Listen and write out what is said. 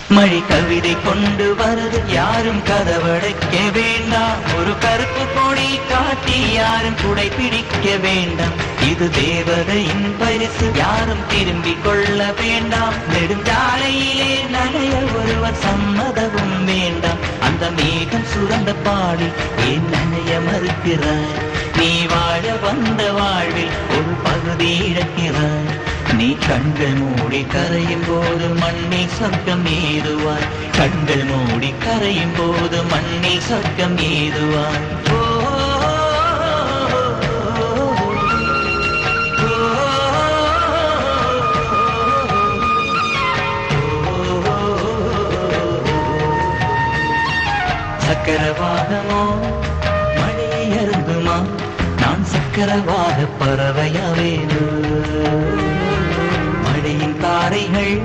மழை கவிதை கொண்டு வருது யாரும் கதவடைக்க வேண்டாம். ஒரு கருப்பு கொடி காட்டி யாரும் குடை பிடிக்க வேண்டாம். இது தேவதையின் பரிசு யாரும் திரும்பிக் கொள்ள வேண்டாம். நெடுஞ்சாலையிலே நனைய ஒருவர் சம்மதமும் வேண்டாம். அந்த மேகம் சுரந்த பாடி ஏன் நனைய மறுக்கிறாய்? நீ வாழ வந்த வாழ்வில் ஒரு பகுதி இழக்கிறாய். நீ கண்கள் மூடி கரையும் போது மண்ணில் சொர்க்கம் ஏதுவாய். கண்கள் மூடி கரையும் போது மண்ணில் சொர்க்கம் ஏதுவாய். சக்கரவாகமோ மழையை அருந்துமா? நான் சக்கரவாக பறவையாவேனோ? மழையின் தாரைகள்